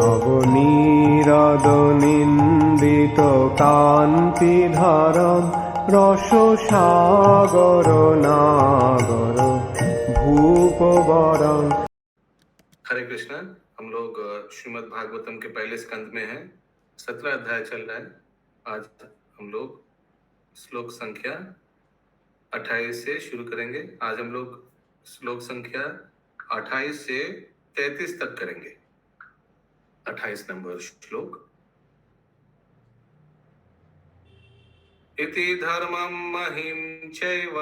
নবনীরদ-নিন্দিত কান্তিধারম রসসাগর নাগর भूपवरं। हरे कृष्णा। हम लोग श्रीमद् भागवतम के पहले स्कंद में हैं। 17 अध्याय चल रहा है। आज हम लोग श्लोक संख्या 28 से शुरू करेंगे। आज हम लोग श्लोक संख्या 28 से 33 तक करेंगे। 28 नंबर श्लोक। इति धर्मं महिं चैव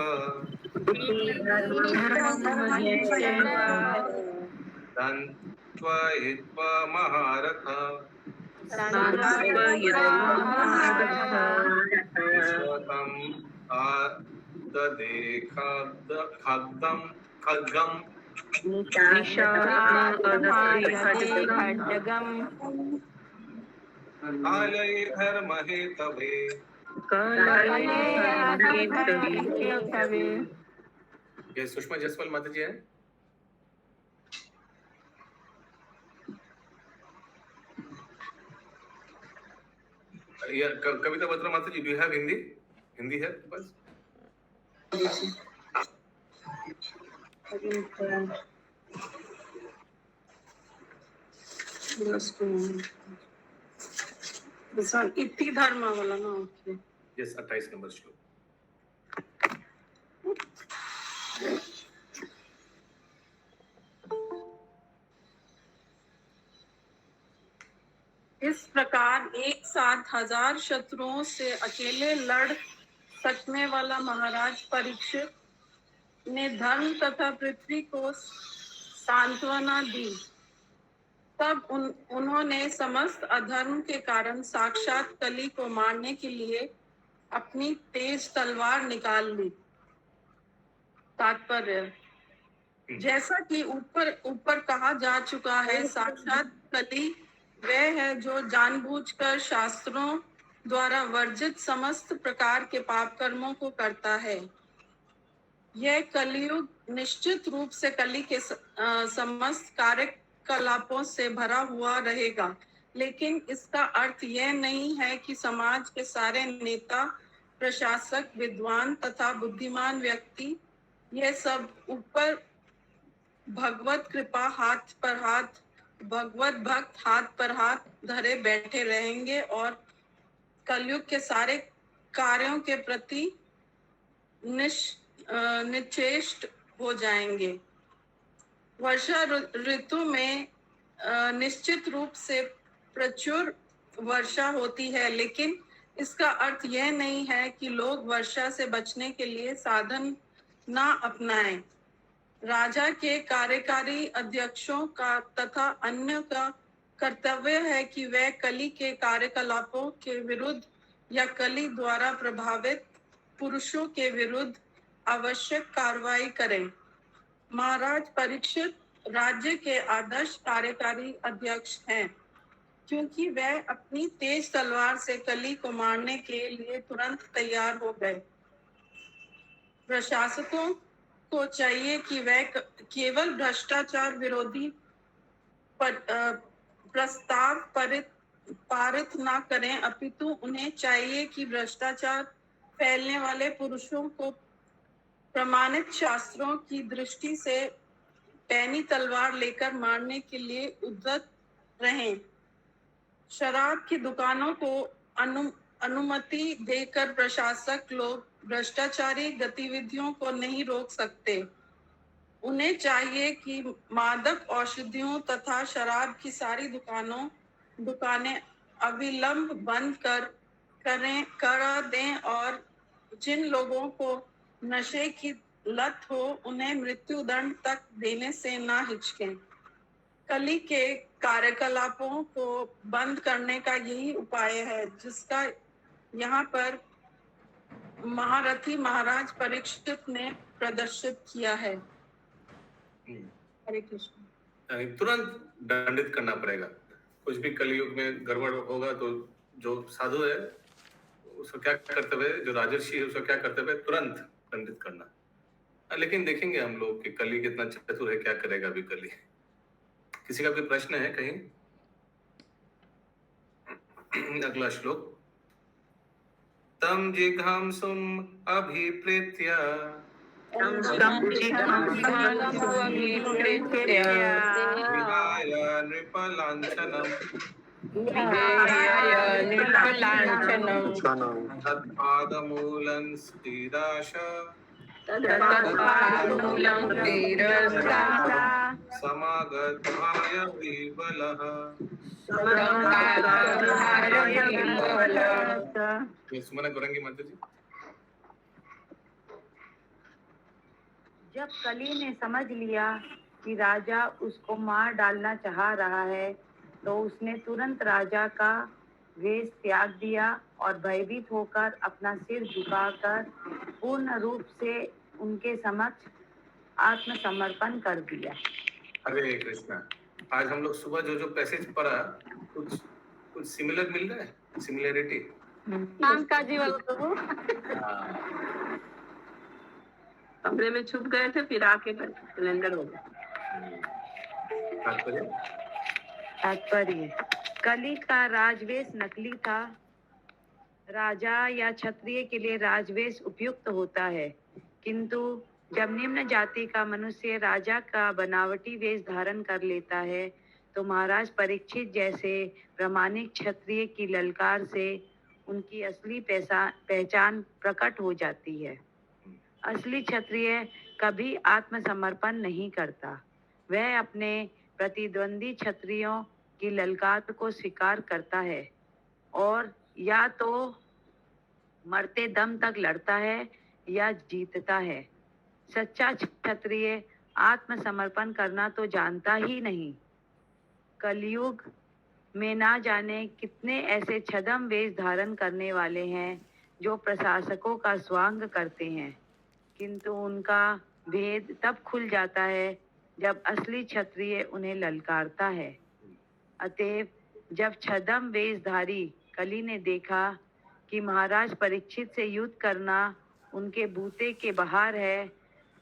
तन्त्वयित्वा महारथ विश्वतम् आददे खड्गम् कालैर्धर्महेतवे ये सुषमा जसवाल माता जी है। कविता बत्रा माता ji, do you have Hindi? Hindi है बस। इति धर्म वाला ना। यस, 28 नंबर श्लोक। इस प्रकार एक साथ 1000 शत्रुओं से अकेले लड़ सकने वाला महाराज परीक्षित ने धर्म तथा पृथ्वी को सांत्वना दी। तब उन्होंने समस्त अधर्म के कारण साक्षात कली को मारने के लिए अपनी तेज तलवार निकाल ली। तात्पर्य, जैसा कि ऊपर कहा जा चुका है, साक्षात कली वह है जो जानबूझकर शास्त्रों द्वारा वर्जित समस्त प्रकार के पाप कर्मों को करता है। यह कलियुग निश्चित रूप से कली के समस्त कार्यकलापों से भरा हुआ रहेगा, लेकिन इसका अर्थ यह नहीं है कि समाज के सारे नेता, प्रशासक, विद्वान तथा बुद्धिमान व्यक्ति यह सब ऊपर भगवत कृपा हाथ पर हाथ, भगवत भक्त हाथ पर हाथ धरे बैठे रहेंगे और कलयुग के सारे कार्यों के प्रति निश्चेष्ट हो जाएंगे। वर्षा ऋतु में निश्चित रूप से प्रचुर वर्षा होती है, लेकिन इसका अर्थ यह नहीं है कि लोग वर्षा से बचने के लिए साधन ना अपनाएं। राजा के कार्यकारी अध्यक्षों का तथा अन्य का कर्तव्य है कि वे कली के कार्यकलापों के विरुद्ध या कली द्वारा प्रभावित पुरुषों के विरुद्ध आवश्यक कार्रवाई करें। महाराज परीक्षित राज्य के आदर्श कार्यकारी अध्यक्ष हैं, क्योंकि वे अपनी तेज तलवार से कली को मारने के लिए तुरंत तैयार हो गए। प्रशासकों को चाहिए कि वे केवल भ्रष्टाचार विरोधी प्रस्ताव पारित ना करें, अपितु उन्हें चाहिए कि भ्रष्टाचार फैलने वाले पुरुषों को प्रमाणित शास्त्रों की दृष्टि से पैनी तलवार लेकर मारने के लिए उद्यत रहें। शराब की दुकानों को अनुमति देकर प्रशासक लोग भ्रष्टाचारी गतिविधियों को नहीं रोक सकते। उन्हें चाहिए कि मादक औषधियों तथा शराब की सारी दुकानें अविलंब बंद कर दें और जिन लोगों को नशे की लत हो उन्हें मृत्यु दंड तक देने से ना हिचकें। कली के कार्यकलापों को बंद करने का यही उपाय है, जिसका यहाँ पर महारथी महाराज परीक्षित ने प्रदर्शित किया है। हरे कृष्ण। तुरंत दंडित करना पड़ेगा। कुछ भी कलयुग में गड़बड़ होगा तो जो साधु है उसको क्या कर्तव्य है, जो राजर्षि है उसका क्या कर्तव्य है, तुरंत दंडित करना। लेकिन देखेंगे हम लोग कि कली कितना चतुर है, क्या करेगा अभी कली। किसी का कोई प्रश्न है कहीं? अगला श्लोक। तम जिघांसुम अभिप्रेत्य विहाय नृपलांछनम् तत्पादमूलं स्थिराश समागताय विबलः। ये सुमना गोरंगी माता जी। जब कली ने समझ लिया कि राजा उसको मार डालना चाह रहा है, तो उसने तुरंत राजा का वेश त्याग दिया और भयभीत होकर अपना सिर झुकाकर पूर्ण रूप से उनके समक्ष आत्मसमर्पण कर दिया। हरे कृष्णा। आज हम लोग सुबह जो पैसेज पढ़ा, कुछ सिमिलर मिल रहा है, सिमिलरिटी। कमरे में छुप गए थे, फिर आके सिलेंडर हो गया। तात्पर्य, कली का राजवेश नकली था। राजा या क्षत्रिय के लिए राजवेश उपयुक्त होता है, किंतु जब निम्न जाति का मनुष्य राजा का बनावटी वेश धारण कर लेता है, तो महाराज परीक्षित जैसे प्रामाणिक क्षत्रिय की ललकार से उनकी असली पहचान प्रकट हो जाती है। असली क्षत्रिय कभी आत्मसमर्पण नहीं करता। वह अपने प्रतिद्वंदी क्षत्रियों की ललकार को स्वीकार करता है और या तो मरते दम तक लड़ता है या जीतता है। सच्चा क्षत्रिय आत्मसमर्पण करना तो जानता ही नहीं। कलयुग में ना जाने कितने ऐसे छद्म वेश धारण करने वाले हैं जो प्रशासकों का स्वांग करते हैं, किंतु उनका भेद तब खुल जाता है जब असली क्षत्रिय उन्हें ललकारता है। अतएव जब छद्म वेशधारी कली ने देखा कि महाराज परीक्षित से युद्ध करना उनके बूते के बाहर है,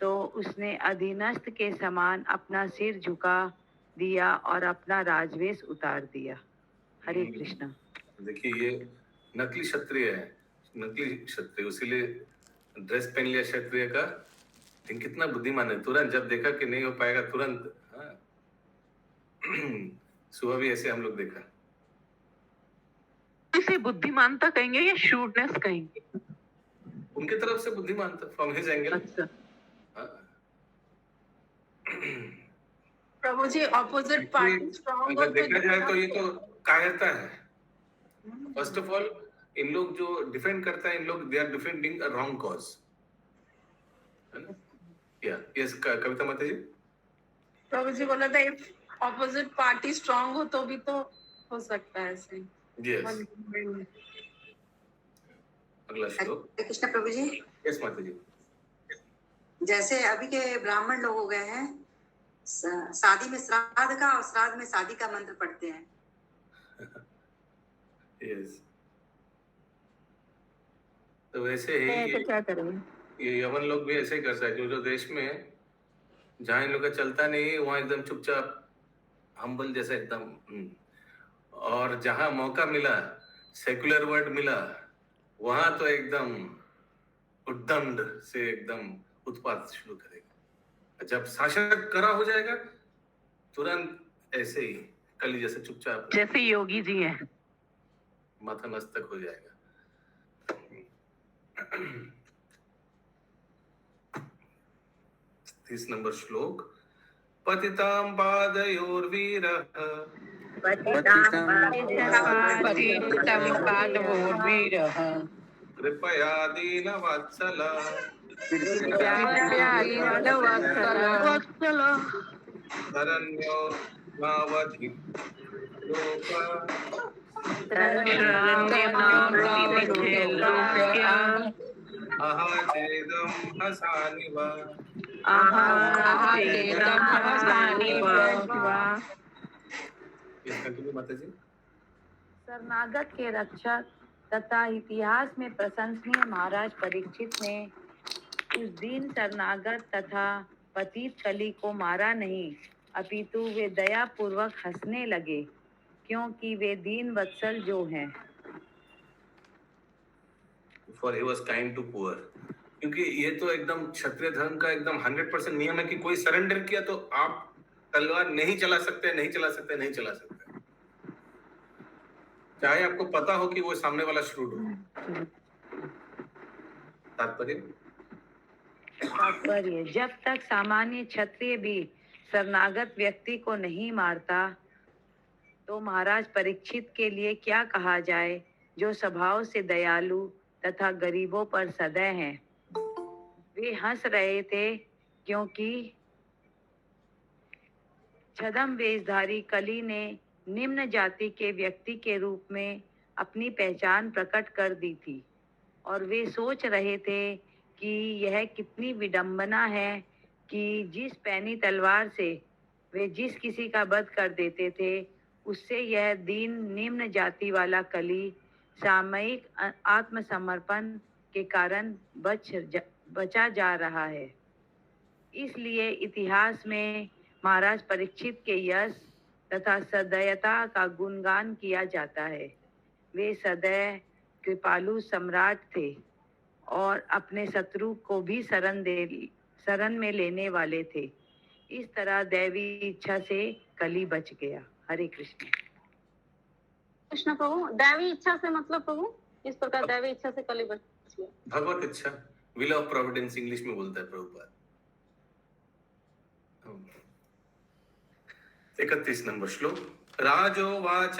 तो उसने अधीनस्थ के समान अपना सिर झुका दिया और अपना राजवेश उतार दिया। हरे कृष्णा। देखिए, ये नकली क्षत्रिय है, नकली क्षत्रिय, इसीलिए ड्रेस पहन लिया क्षत्रिय का। लेकिन कितना बुद्धिमान है, तुरंत जब देखा कि नहीं हो पाएगा तुरंत। सुबह भी ऐसे हम लोग देखा। इसे बुद्धिमानता कहेंगे या शूटनेस कहेंगे? उनके तरफ से बुद्धिमानता, फ्रॉम हिज एंगल। अच्छा। प्रभु जी, ऑपोजिट पार्टी स्ट्रांग अगर देखा जाए तो ये तो कायरता है। फर्स्ट ऑफ ऑल, इन लोग जो डिफेंड करता है, इन लोग they are defending a wrong cause, है ना? या यस कविता माता जी। प्रभु जी बोला था ऑपोजिट पार्टी स्ट्रांग हो तो भी तो हो सकता है ऐसे। यस। अगला श्लोक। कृष्ण प्रभु जी। यस माता जी। जैसे अभी के ब्राह्मण लोग हो गए हैं, शादी में श्राद्ध का और श्राद्ध में शादी का मंत्र पढ़ते हैं। यस। तो वैसे ही क्या करेंगे? ये यमन लोग भी ऐसे ही करता है। जो देश में जहाँ इन लोग का चलता नहीं, वहाँ एकदम चुपचाप हम्बल जैसा एकदम। और जहाँ मौका मिला, सेकुलर वर्ड मिला, वहाँ तो एकदम उद्दंड से एकदम उत्पात शुरू करेगा। जब शासक करा हो जाएगा, तुरंत ऐसे ही कली जैसे चुपचाप, जैसे योगी जी हैं, माथा मस्तक हो जाएगा। 30 नंबर श्लोक। पतितां पादयोर्वीरः कृपया दीनवत्सलः शरण्यो नावधिलोकः अहचेदं हसानिव। माता जी। शरणागत के रक्षक तथा इतिहास में प्रशंसनीय महाराज परीक्षित ने उस दीन शरणागत तथा पतित कली को मारा नहीं, अपितु वे दया पूर्वक हंसने लगे, क्योंकि वे दीन वत्सल जो हैं। for he was kind to poor. क्योंकि ये तो एकदम क्षत्रिय धर्म का एकदम 100% नियम है कि कोई सरेंडर किया तो आप तलवार नहीं चला सकते, नहीं चला सकते, नहीं चला सकते, चाहे आपको पता हो कि वो सामने वाला श्रूड हो। तात्पर्य, जब तक सामान्य क्षत्रिय भी शरणागत व्यक्ति को नहीं मारता तो महाराज परीक्षित के लिए क्या कहा जाए, जो स्वभाव से दयालु तथा गरीबों पर सदैव हैं। वे हंस रहे थे क्योंकि छद्म वेशधारी कली ने निम्न जाति के व्यक्ति के रूप में अपनी पहचान प्रकट कर दी थी, और वे सोच रहे थे कि यह कितनी विडंबना है कि जिस पैनी तलवार से वे जिस किसी का वध कर देते थे, उससे यह दीन निम्न जाति वाला कली सामयिक आत्मसमर्पण के कारण बचा जा रहा है। इसलिए इतिहास में महाराज परीक्षित के यश तथा सदयता का गुणगान किया जाता है। वे सदैव कृपालु सम्राट थे और अपने शत्रु को भी शरण में लेने वाले थे। इस तरह दैवी इच्छा से कली बच गया। हरे कृष्ण। कृष्ण प्रभु, दैवी इच्छा से मतलब प्रभु इस प्रकार दैवी इच्छा से कली बच गया। भगवत इच्छा, विल ऑफ प्रोविडेंस इंग्लिश में बोलता है प्रभुपाद। 31 नंबर श्लोक। राजोवाच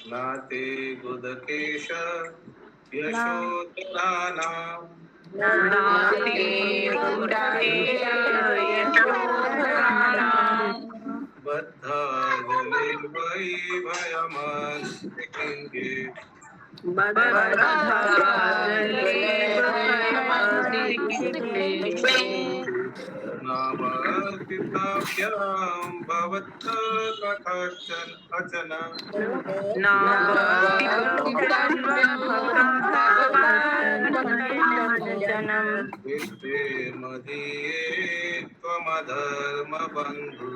नाते गुदकेश यशोधराणां बद्धा जले वै भयमस्तिकिङ्गे नावर्तिताभ्यां भवतः कथञ्चन अचन विद्ये मदीये त्वमधर्मबन्धु।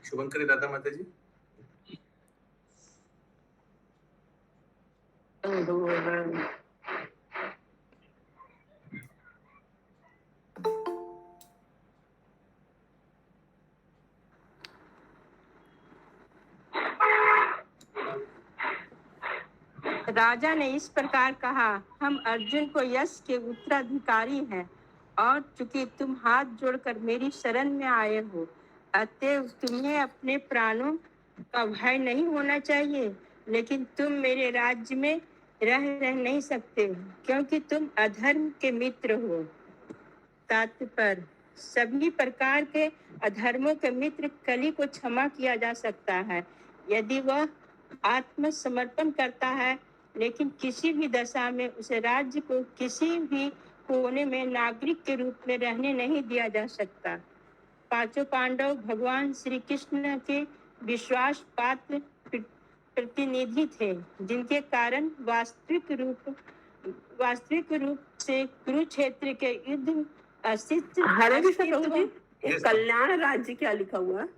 शुभंकरी दादा माता जी। राजा ने इस प्रकार कहा, हम अर्जुन को यश के उत्तराधिकारी हैं, और चूंकि तुम हाथ जोड़कर मेरी शरण में आए हो, अतएव तुम्हें अपने प्राणों का भय नहीं होना चाहिए। लेकिन तुम मेरे राज्य में रह नहीं सकते, क्योंकि तुम अधर्म के मित्र हो। तात्पर्य, सभी प्रकार के अधर्मों के मित्र कली को क्षमा किया जा सकता है यदि वह आत्मसमर्पण करता है, लेकिन किसी भी दशा में उस राज्य को किसी भी कोने में नागरिक के रूप में रहने नहीं दिया जा सकता। पांचों पांडव भगवान श्री कृष्ण के विश्वास पात्र प्रतिनिधि थे, जिनके कारण वास्तविक रूप से कुरुक्षेत्र के युद्ध अस्तित्व। कल्याण राज्य क्या लिखा हुआ है?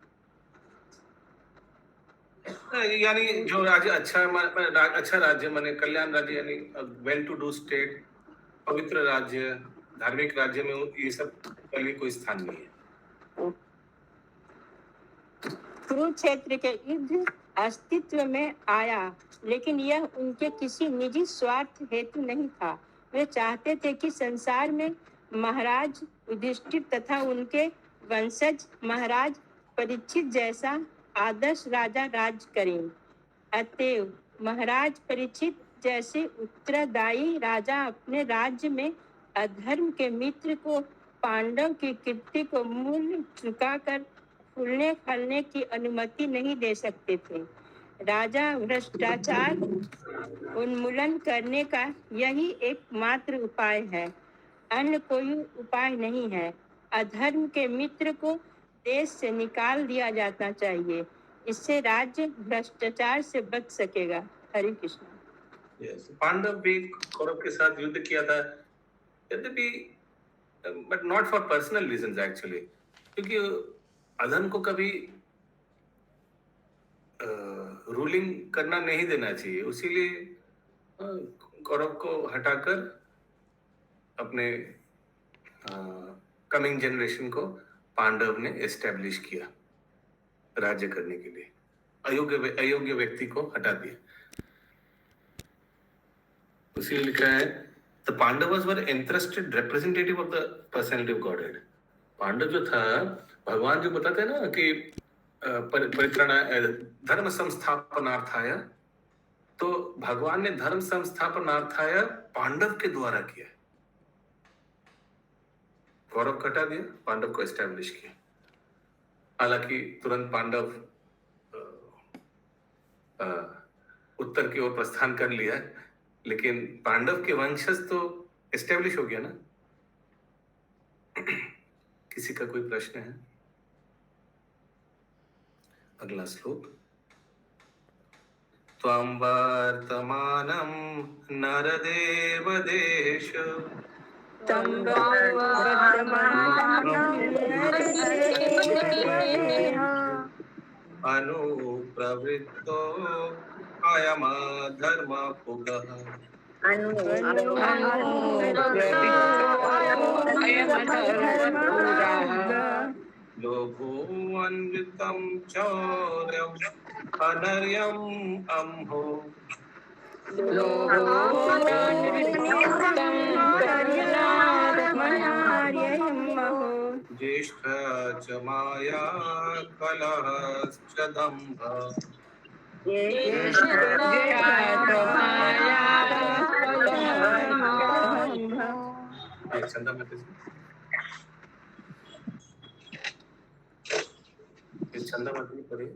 यानी जो राज्य अच्छा राज्य माने कल्याण राज्य, यानी वेल टू डू स्टेट, पवित्र राज्य, धार्मिक राज्य में ये सब के लिए कोई स्थान नहीं है। कुरुक्षेत्र के युद्ध अस्तित्व में आया, लेकिन यह उनके किसी निजी स्वार्थ हेतु नहीं था। वे चाहते थे कि संसार में महाराज युधिष्ठिर तथा उनके वंशज महाराज परीक्षित जैसा आदर्श राजा राज करें। अतएव महाराज परीक्षित जैसे उत्तरदायी राजा अपने राज्य में अधर्म के मित्र को पांडव की कीर्ति को मूल्य चुकाकर फूलने फलने की अनुमति नहीं दे सकते थे। राजा भ्रष्टाचार उन्मूलन करने का यही एकमात्र उपाय है, अन्य कोई उपाय नहीं है। अधर्म के मित्र को देश से निकाल दिया जाना चाहिए, इससे राज्य भ्रष्टाचार से बच सकेगा। हरे कृष्ण। पांडव भी कौरव के साथ युद्ध किया था, यद्यपि but not for personal reasons actually, क्योंकि अधर्म को कभी रूलिंग करना नहीं देना चाहिए, उसीलिए कौरव को हटाकर अपने कमिंग जनरेशन को पांडव ने एस्टेब्लिश किया राज्य करने के लिए, अयोग्य व्यक्ति को हटा दिया। उसी लिखा है the Pandavas were interested representative of the personality of godhead. Pandava जो था, भगवान जो बताते हैं ना कि धर्म संस्थापनार्थाय, तो भगवान ने धर्म संस्थापनार्थाय पांडव के द्वारा किया। कौरव हटा दिया, पांडव को एस्टेब्लिश किया। हालांकि तुरंत पांडव उत्तर की ओर प्रस्थान कर लिया, लेकिन पांडव के वंशज तो एस्टेब्लिश हो गया ना। किसी का कोई प्रश्न है? अगला श्लोक। त्वं वर्तमानं नरदेव देश अनुप्रवृत्तो अयमधर्म पुगः। लोभोऽन्वितं चौर्यम् अनर्यम् अम्भो। ज्येष्ठ च माया कलहश्च दम्भ। चंदा माता जी, चंदा माता जी पढ़िए।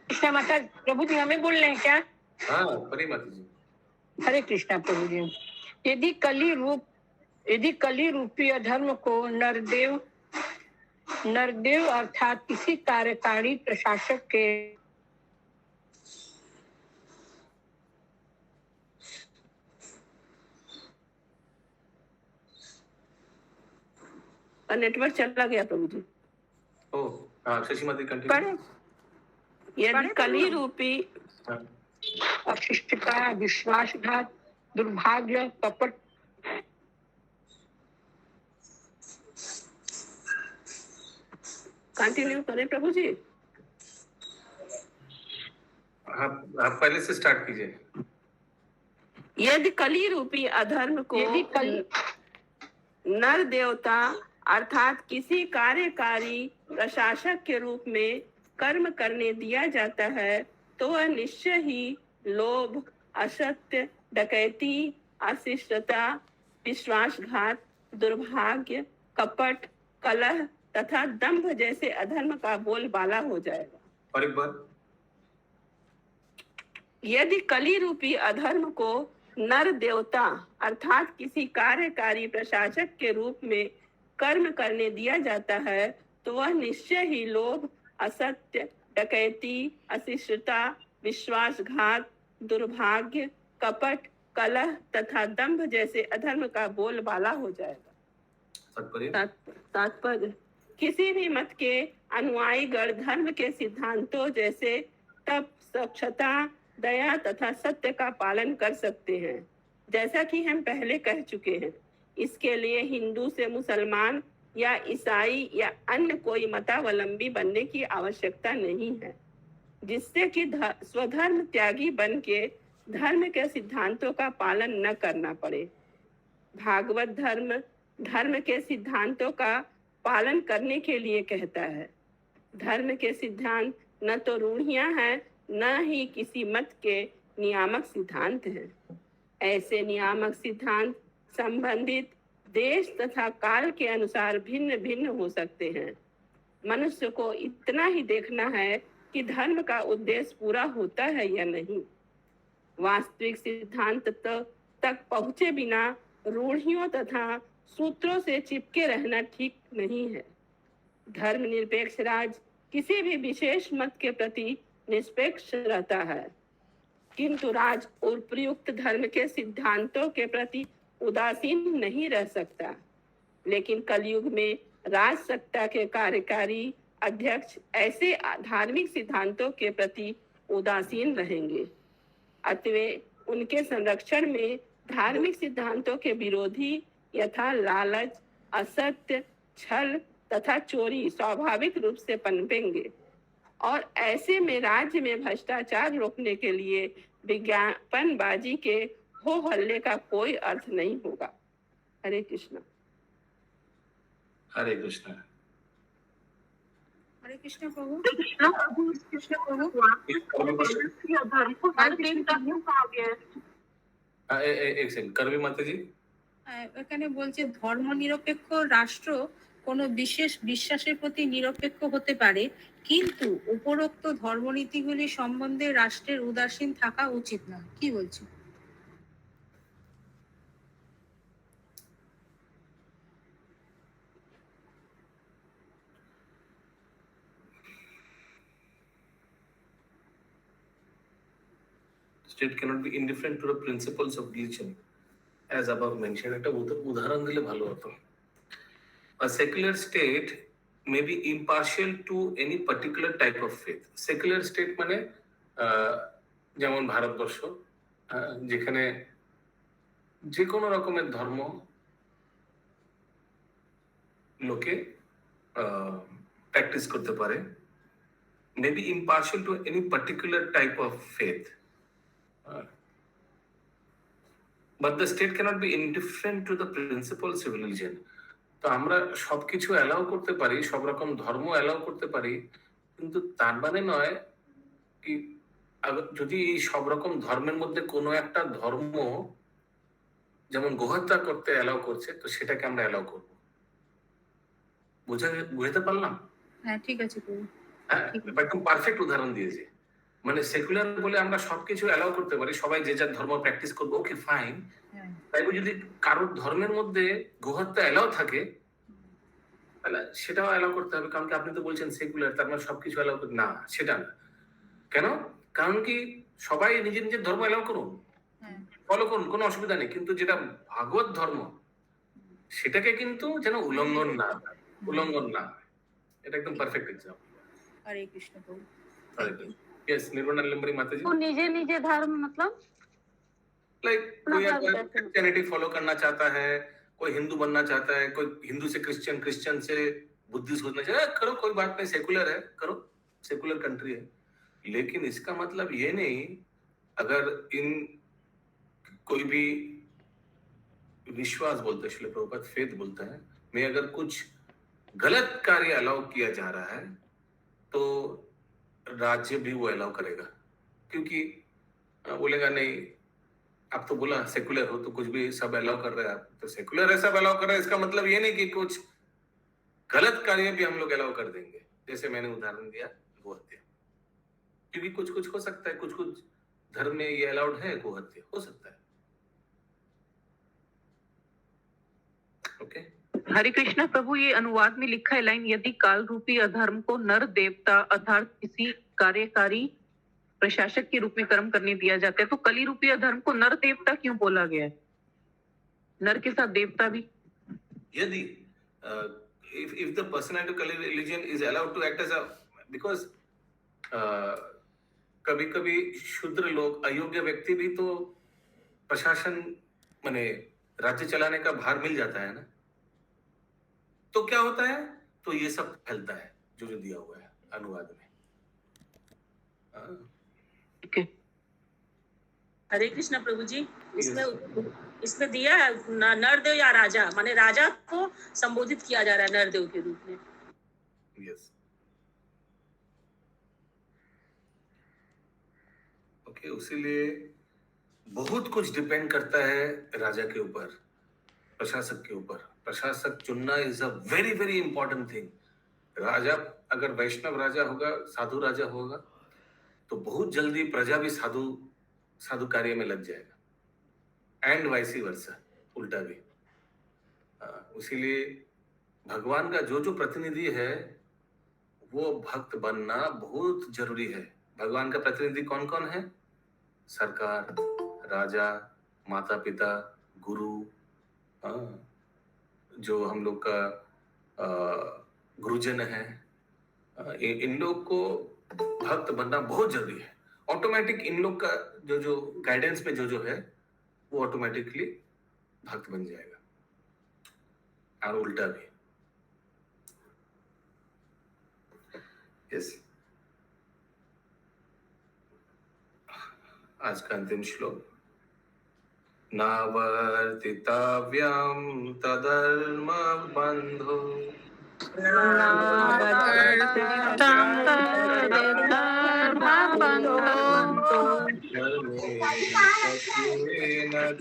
कृष्णा माता प्रभु जी हमें बोल रहे हैं क्या? हाँ पढ़िए माता जी। हरे कृष्णा प्रभु जी। यदि कली रूपी अधर्म को नरदेव अर्थात किसी कार्यकारी प्रशासक के नेटवर्क चला गया प्रभु जी। शशि माता कंटिन्यू। यदि कली रूपी अशिष्टता, विश्वासघात, दुर्भाग्य, कपट कंटिन्यू करें प्रभु जी। आप पहले से स्टार्ट कीजिए। यदि कली रूपी अधर्म को नर देवता अर्थात किसी कार्यकारी प्रशासक के रूप में कर्म करने दिया जाता है, तो वह निश्चय ही लोभ, असत्य, डकैती, अशिष्टता, विश्वासघात, दुर्भाग्य, कपट, कलह तथा दंभ जैसे अधर्म का बोलबाला हो जाएगा। और एक बार, यदि कली रूपी अधर्म को नर देवता अर्थात किसी कार्यकारी प्रशासक के रूप में कर्म करने दिया जाता है, तो वह निश्चय ही लोभ, असत्य, डकैती, अशिष्टता, विश्वासघात, दुर्भाग्य, कपट, कलह तथा दंभ जैसे अधर्म का बोलबाला हो जाएगा। तात्पर्य, किसी भी मत के अनुयायी गण धर्म के सिद्धांतों जैसे तप, स्वच्छता, दया तथा सत्य का पालन कर सकते हैं। जैसा कि हम पहले कह चुके हैं, इसके लिए हिंदू से मुसलमान या ईसाई या अन्य कोई मतावलंबी बनने की आवश्यकता नहीं है, जिससे कि स्वधर्म त्यागी बन के धर्म के सिद्धांतों का पालन न करना पड़े। भागवत धर्म के सिद्धांतों का पालन करने के लिए कहता है। धर्म के सिद्धांत न तो रूढ़ियां हैं, न ही किसी मत के नियामक सिद्धांत हैं। ऐसे नियामक सिद्धांत संबंधित देश तथा काल के अनुसार भिन्न भिन्न हो सकते हैं। मनुष्य को इतना ही देखना है कि धर्म का उद्देश्य पूरा होता है या नहीं। वास्तविक सिद्धांत तक पहुंचे बिना रूढ़ियों तथा सूत्रों से चिपके रहना ठीक नहीं है। धर्मनिरपेक्ष राज्य किसी भी विशेष मत के प्रति निष्पक्ष रहता है, किंतु राज्य और प्रयुक्त धर्म के सिद्धांतों के प्रति उदासीन नहीं रह सकता, लेकिन कलयुग में राज सत्ता के कार्यकारी अध्यक्ष ऐसे धार्मिक सिद्धांतों के प्रति उदासीन रहेंगे। अतः उनके संरक्षण में धार्मिक सिद्धांतों के विरोधी यथा लालच, असत्य, छल तथा चोरी स्वाभाविक रूप से पनपेंगे और ऐसे में राज्य में भ्रष्टाचार रोकने के लिए विज्ञापनबाजी के हो हल्ले का कोई अर्थ नहीं होगा। हरे कृष्णा। हरे कृष्णा। हरे कृष्ण प्रभु। एक सेकंड, करवी माता जी। এখানে বলছে ধর্মনিরপেক্ষ রাষ্ট্র কোনো বিশেষ বিশ্বাসের প্রতি নিরপেক্ষ হতে পারে, কিন্তু উপরোক্ত ধর্মনীতিগুলি সম্বন্ধে রাষ্ট্রের উদাসীন থাকা উচিত না। কি বলছো? State cannot be indifferent to the principles of religion as above mentioned. একটা উদাহরণ দিলে ভালো হতো। A secular state may be impartial to any particular type of faith. Secular state মানে যেমন ভারতবর্ষ, যেখানে যে কোনো রকমের ধর্ম লোকে প্র্যাকটিস করতে পারে, may be impartial to any particular type of faith. But the state cannot be indifferent to the principles of religion. তো আমরা সবকিছু অ্যালাউ করতে পারি, সব রকম ধর্ম অ্যালাউ করতে পারি, কিন্তু তার মানে নয় কি যদি এই সব রকম ধর্মের মধ্যে কোনো একটা ধর্ম যেমন গোহত্যা করতে অ্যালাউ করছে, তো সেটাকে আমরা অ্যালাউ করব। বুঝতে পারলাম? হ্যাঁ, ঠিক আছে প্রভু। হ্যাঁ, একদম পারফেক্ট উদাহরণ দিয়েছে। মানে সেকুলার বলে আমরা সবকিছু অ্যালাউ করতে পারি, সবাই যে যার ধর্ম প্র্যাকটিস করবো, ওকে ফাইন। তাই যদি কারোর ধর্মের মধ্যে গোহত্যা অ্যালাউ থাকে, তাহলে সেটাও অ্যালাউ করতে হবে। কারণ কি আপনি তো বলছেন সেকুলার, তার মানে সবকিছু অ্যালাউ করতে না, সেটা না। কেন? কারণ কি সবাই নিজের নিজের ধর্ম অ্যালাউ করুন, ফলো করুন, কোনো অসুবিধা নেই, কিন্তু যেটা ভাগবত ধর্ম সেটাকে কিন্তু যেন উল্লঙ্ঘন না হয়। এটা একদম পারফেক্ট एग्जांपल। हरे कृष्ण प्रभु। हरे कृष्ण। यस, निर्मला लंबरी माता जी। तो निजे धर्म मतलब लाइक कोई अगर क्रिश्चियनिटी फॉलो करना चाहता है, कोई हिंदू बनना चाहता है, कोई हिंदू से क्रिश्चियन, क्रिश्चियन से बुद्धिस्ट होना चाहता है, करो, कोई बात नहीं, सेकुलर है, करो, सेकुलर कंट्री है। लेकिन इसका मतलब ये नहीं अगर इन कोई भी विश्वास बोलते हैं, श्रील प्रभुपाद फेथ बोलता है, में अगर कुछ गलत कार्य अलाउ किया जा रहा है तो राज्य भी वो अलाउ करेगा, क्योंकि बोलेगा नहीं आप तो बोला सेकुलर हो तो कुछ भी सब अलाउ कर रहे हैं, आप तो सेकुलर है, सब अलाउ कर रहे हैं, इसका मतलब ये नहीं कि कुछ गलत कार्य भी हम लोग अलाउ कर देंगे। जैसे मैंने उदाहरण दिया गोहत्या, क्योंकि कुछ कुछ हो सकता है, कुछ कुछ धर्म में ये अलाउड है, गोहत्या हो सकता है। ओके। हरे कृष्णा प्रभु, ये अनुवाद में लिखा है लाइन, यदि काल रूपी अधर्म को नर देवता अर्थात किसी कार्यकारी प्रशासक के रूप में कर्म करने दिया जाता है, तो कली रूपी अधर्म को नर देवता क्यों बोला गया है? नर के साथ देवता भी? यदि if the personality of Kali religion is allowed to act as a, because कभी कभी शूद्र लोग, अयोग्य व्यक्ति भी तो प्रशासन माने राज्य चलाने का भार मिल जाता है ना, तो क्या होता है, तो ये सब फैलता है जो जो दिया हुआ है अनुवाद में। हरे कृष्णा प्रभु जी। इसमें दिया है नरदेव या राजा, माने राजा को संबोधित किया जा रहा है नरदेव के रूप में। Yes, okay. उसीलिए बहुत कुछ डिपेंड करता है राजा के ऊपर, प्रशासक के ऊपर। प्रशासक चुनना is a very very important thing. राजा अगर वैष्णव राजा होगा, साधु राजा होगा, तो बहुत जल्दी प्रजा भी साधु कार्य में लग जाएगा, एंड वाइसी वर्सा, उल्टा भी। इसीलिए भगवान का जो जो प्रतिनिधि है वो भक्त बनना बहुत जरूरी है। भगवान का प्रतिनिधि कौन कौन है? सरकार, राजा, माता पिता, गुरु, हाँ, जो हम लोग का गुरुजन है, इन लोग को भक्त बनना बहुत जरूरी है। ऑटोमेटिक इन लोग का जो जो गाइडेंस में जो जो है वो ऑटोमेटिकली भक्त बन जाएगा, और उल्टा भी। यस, आज का अंतिम श्लोक। नावर्तितव्यं तदर्म बंधु धर्मेण च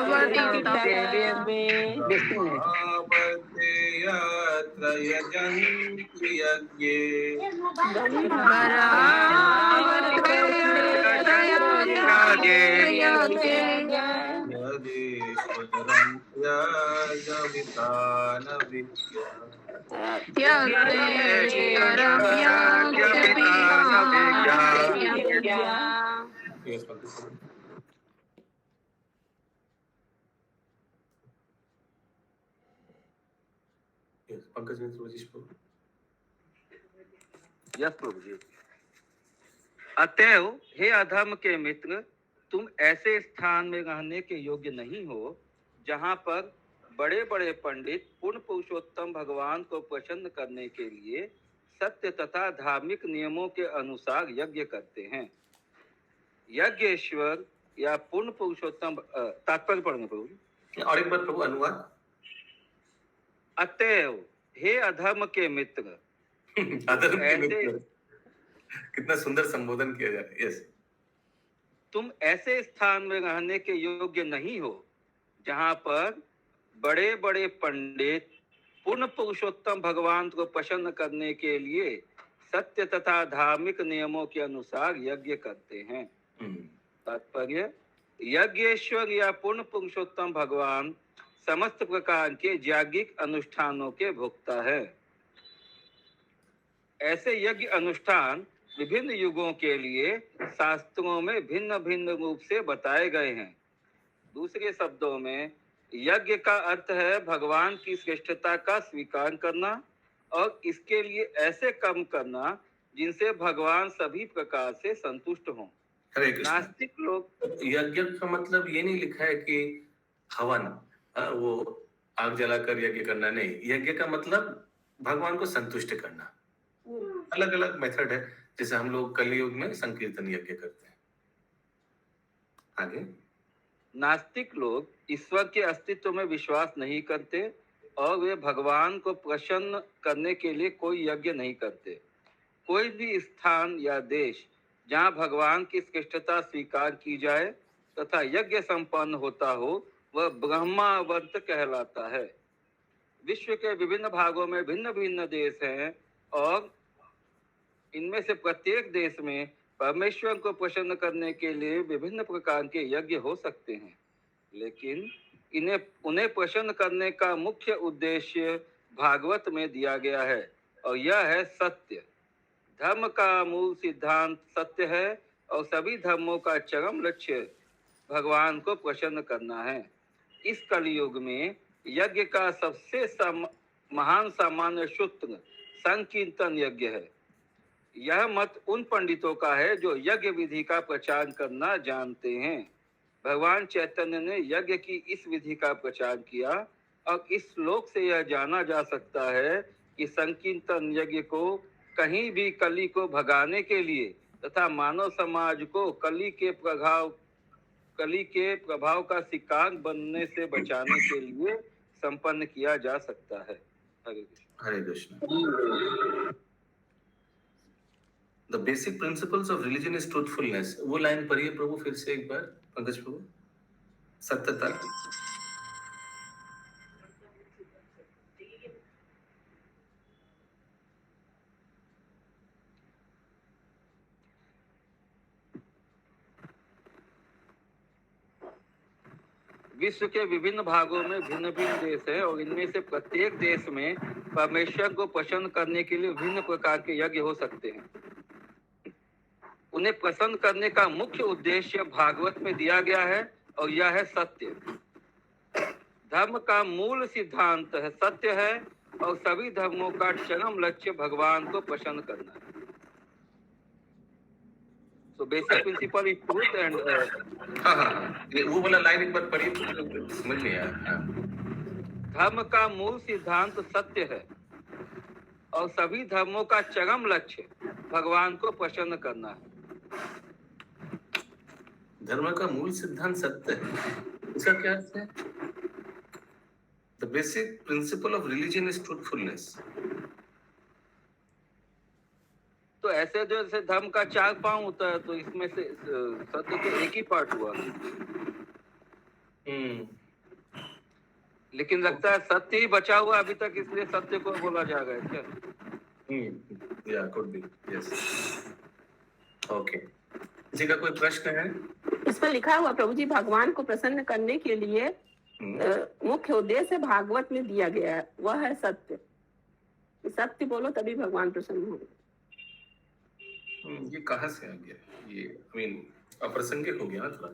वर्तितव्यम्। यत्र यजन्ति यज्ञे यदीश्वरं याजमिता न पंकज मित्र वशिष्ठ प्रभु। यस प्रभु जी। अतएव हे अधर्म के मित्र, तुम ऐसे स्थान में रहने के योग्य नहीं हो जहाँ पर बड़े बड़े पंडित पूर्ण पुरुषोत्तम भगवान को प्रसन्न करने के लिए सत्य तथा धार्मिक नियमों के अनुसार यज्ञ करते हैं। यज्ञेश्वर या पूर्ण पुरुषोत्तम, तात्पर्य पढ़ेंगे प्रभु। और एक बार प्रभु अनुवाद। अतएव हे अधर्म के मित्र, अधर्म के मित्र, कितना सुंदर संबोधन किया जा रहा है। यस, तुम ऐसे स्थान में रहने के योग्य नहीं हो जहाँ पर बड़े बड़े पंडित पूर्ण पुरुषोत्तम भगवान को प्रसन्न करने के लिए सत्य तथा धार्मिक नियमों के अनुसार यज्ञ करते हैं। तात्पर्य, यज्ञेश्वर या पूर्ण पुरुषोत्तम भगवान समस्त प्रकार के याज्ञिक अनुष्ठानों के भोक्ता है। ऐसे यज्ञ अनुष्ठान विभिन्न युगों के लिए शास्त्रों में भिन्न भिन्न रूप से बताए गए हैं। दूसरे शब्दों में, यज्ञ का अर्थ है भगवान की श्रेष्ठता का स्वीकार करना और इसके लिए ऐसे कर्म करना जिनसे भगवान सभी प्रकार से संतुष्ट हों। नास्तिक लोग, यज्ञ का मतलब ये नहीं लिखा है कि हवन, वो आग जलाकर यज्ञ करना नहीं। यज्ञ का मतलब भगवान को संतुष्ट करना। अलग अलग मेथड है, जैसे हम लोग कलयुग में संकीर्तन यज्ञ करते हैं। आगे, नास्तिक लोग ईश्वर के अस्तित्व में विश्वास नहीं करते और वे भगवान को प्रसन्न करने के लिए कोई यज्ञ नहीं करते। कोई भी स्थान या देश जहाँ भगवान की श्रेष्ठता स्वीकार की जाए तथा यज्ञ संपन्न होता हो, वह ब्रह्मावर्त कहलाता है। विश्व के विभिन्न भागों में भिन्न भिन्न देश हैं और इनमें से प्रत्येक देश में परमेश्वर को प्रसन्न करने के लिए विभिन्न प्रकार के यज्ञ हो सकते हैं, लेकिन उन्हें प्रसन्न करने का मुख्य उद्देश्य भागवत में दिया गया है और यह है सत्य। धर्म का मूल सिद्धांत सत्य है और सभी धर्मों का चरम लक्ष्य भगवान को प्रसन्न करना है। इस कलयुग में यज्ञ का सबसे महान सामान्य सूत्र संकीर्तन यज्ञ है। यह मत उन पंडितों का है जो यज्ञ विधि का प्रचार करना जानते हैं। भगवान चैतन्य ने यज्ञ की इस विधि का प्रचार किया और इस श्लोक से यह जाना जा सकता है कि संकीर्तन यज्ञ को कहीं भी कली को भगाने के लिए तथा मानव समाज को कली के प्रभाव का शिकार बनने से बचाने के लिए संपन्न किया जा सकता है। Hare Krishna. The basic principles of religion is truthfulness। वो लाइन पढ़िए प्रभु फिर से एक बार, पंकज प्रभु। सत्यता। विश्व के विभिन्न भागों में भिन्न भिन्न देश है और इनमें से प्रत्येक देश में परमेश्वर को प्रसन्न करने के लिए विभिन्न प्रकार के यज्ञ हो सकते हैं। उन्हें प्रसन्न करने का मुख्य उद्देश्य भागवत में दिया गया है और यह है सत्य। धर्म का मूल सिद्धांत है सत्य है और सभी धर्मों का चरम लक्ष्य भगवान को प्रसन्न करना है। So basic principle is truth and हाँ, ये वो वाला लाइन एक बार पढ़िए तो समझ नहीं आया। हाँ। धर्म का मूल सिद्धांत सत्य है और सभी धर्मों का चरम लक्ष्य भगवान को प्रसन्न करना है। धर्म का मूल सिद्धांत सत्य है, इसका क्या अर्थ है? The basic principle of religion is truthfulness. तो ऐसे जो जैसे धर्म का 4 पांव होता है तो इसमें से सत्य के एक ही पार्ट हुआ। लेकिन लगता है सत्य ही बचा हुआ अभी तक, इसलिए सत्य को बोला जा रहा है क्या? या could be, yes. Okay. किसी का कोई प्रश्न है? इस पर लिखा हुआ प्रभु जी भगवान को प्रसन्न करने के लिए मुख्य उद्देश्य भागवत में दिया गया है, वह है सत्य। सत्य बोलो तभी भगवान प्रसन्न होंगे। ये कहाँ से आ गया? ये अप्रासंगिक हो गया ना थोड़ा।